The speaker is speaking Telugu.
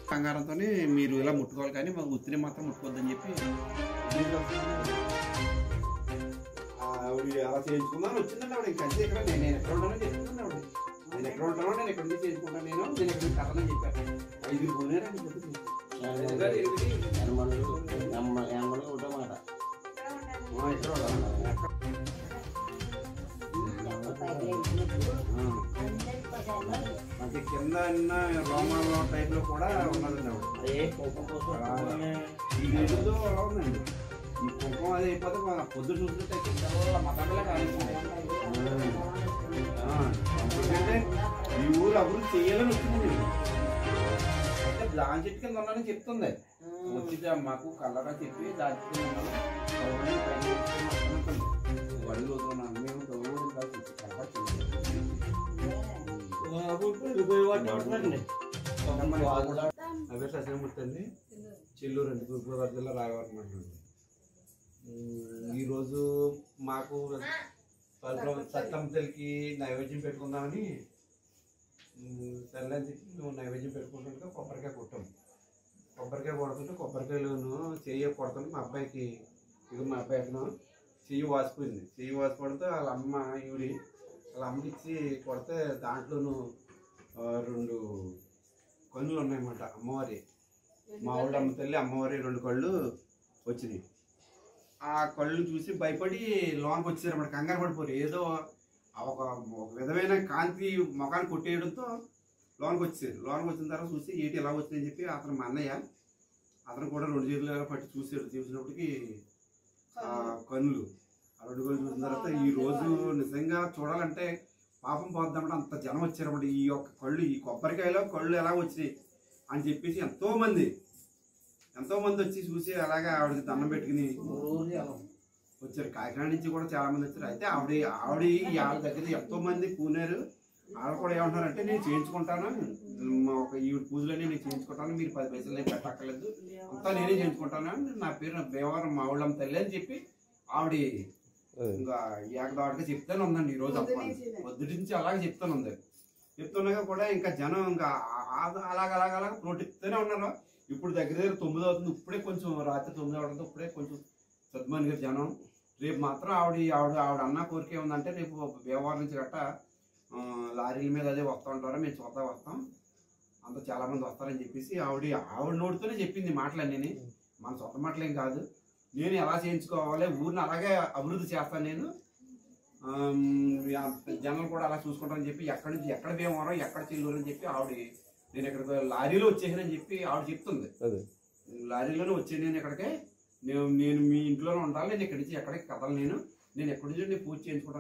కంగారంతో మీరు ఇలా ముట్టుకోవాలి కానీ మాకు ఉత్తిని మాత్రం ముట్టుకోవద్దని చెప్పి ఆవిడ అలా చేయించుకున్నాను వచ్చిందండి. ఆవిడ ఇంకంతే ఇక్కడ నేను ఎక్కడ ఉంటానో చెప్తున్నాను. ఆవిడ నేను ఎక్కడ ఉంటానో నేను ఎక్కడి నుంచి చేసుకుంటాను నేను ఎక్కడికి కథనని చెప్పాను. 5 పోయినారండి మనకి కింద రోమాల టైప్ లో కూడా ఉన్నదండి. ఈ రోజుల్లో అలా ఉందండి. ఈ కుంకుమ అది అయిపోతే పొద్దు చూసినట్టయితే మతంలో ఎందుకంటే ఈ ఊరు అభివృద్ధి చేయాలని వచ్చింది. అయితే దాని చెట్టు కింద ఉన్నానని చెప్తుంది. వచ్చి మాకు కళ్ళగా చెప్పి దాని చెట్టు వడి వదులున్నాను మేము గౌరవం కాదు అవే సత్యమూర్తి అండి. చెల్లూరు అండి, తూర్పుగోదావరి జిల్లా రాయవరం అండి. ఈరోజు మాకు సత్తమ్మతల్లికి నైవేద్యం పెట్టుకుందామని తెల్లని చెప్పి మేము నైవేద్యం పెట్టుకుంటుంటే కొబ్బరికాయ కొట్టాం. కొబ్బరికాయ కొడుతుంటే కొబ్బరికాయలోను చెయ్యి కొడుతుంటే మా అబ్బాయికి మా అబ్బాయి చెయ్యి వాసిపోయింది. చెయ్యి వాసిపోడితే వాళ్ళ అమ్మ ఈవిడి వాళ్ళ అమ్మకి ఇచ్చి కొడితే దాంట్లోనూ 2 కన్నులు ఉన్నాయన్నమాట. అమ్మవారి మా ఊళ్ళో అమ్మ తల్లి అమ్మవారి 2 కళ్ళు వచ్చినాయి. ఆ కళ్ళు చూసి భయపడి లోనికి వచ్చారన్నమాట. కంగారు పడిపోరు. ఏదో ఒక విధమైన కాంతి ముఖాన్ని కొట్టేయడంతో లోనికి వచ్చారు. లోనికి వచ్చిన తర్వాత చూసి ఏంటి ఎలా వచ్చిందని చెప్పి అతను మా అన్నయ్య అతను కూడా 2 చేతులు పట్టి చూసినప్పటికీ కన్నులు 2 కళ్ళు చూసిన తర్వాత ఈ రోజు నిజంగా చూడాలంటే పాపం పోద్దామంటే అంత జనం వచ్చారన్నమాట. ఈ యొక్క కళ్ళు ఈ కొబ్బరికాయలో కళ్ళు ఎలా వచ్చినాయి అని చెప్పేసి ఎంతో మంది వచ్చి చూసి అలాగా ఆవిడకి దండం పెట్టుకుని వచ్చారు. కాకినాడ నుంచి కూడా చాలా మంది వచ్చారు. అయితే ఆవిడ దగ్గర ఎంతో మంది పూనారు. ఆవిడ కూడా ఏమంటారంటే నేను చేయించుకుంటాను, ఒక ఈవిడ పూజలని నేను చేయించుకుంటాను, మీరు 10 పైసలు నేను పెట్టక్కర్లేదు, అంతా నేనే చేయించుకుంటాను, నా పేరు భీమవరం మా ఊళ్ళమ్మ తల్లి అని చెప్పి ఆవిడ ఇంకా ఏకదాటిగా చెప్తానే ఉందండి. ఈరోజు పొద్దుటి నుంచి అలాగే చెప్తాను ఉంది. చెప్తున్నాగా కూడా ఇంకా జనం ఇంకా అలాగ ప్రోటిస్తూనే ఉన్నారు. ఇప్పుడు దగ్గర 9 అవుతుంది. ఇప్పుడే కొంచెం రాత్రి 9 అవడంతో ఇప్పుడే కొంచెం సద్మాన్ గారు జనం. రేపు మాత్రం ఆవిడ అన్న కోరిక ఏముందంటే రేపు భీమవరం నుంచి గట్ట లారీల మీద అదే వస్తూ ఉంటారో మేము చూస్తా వస్తాం, అంత చాలా మంది వస్తారని చెప్పేసి ఆవిడ నోటితోనే చెప్పింది మాటలన్నీ. మన సొంత మాటలేం కాదు. నేను ఎలా చేయించుకోవాలి, ఊరిని అలాగే అభివృద్ధి చేస్తాను నేను, జనాలు కూడా అలా చూసుకుంటానని చెప్పి ఎక్కడి నుంచి ఎక్కడ భీమవరం ఎక్కడ చెల్లూరు అని చెప్పి ఆవిడ నేను ఇక్కడ లారీలో వచ్చేసానని చెప్పి ఆవిడ చెప్తుంది. లారీలోనే వచ్చాను నేను ఇక్కడికే, నేను మీ ఇంట్లోనే ఉండాలి, నేను ఇక్కడి నుంచి ఎక్కడికి కదలను, నేను ఎక్కడి నుంచి పూజ చేయించుకుంటాను.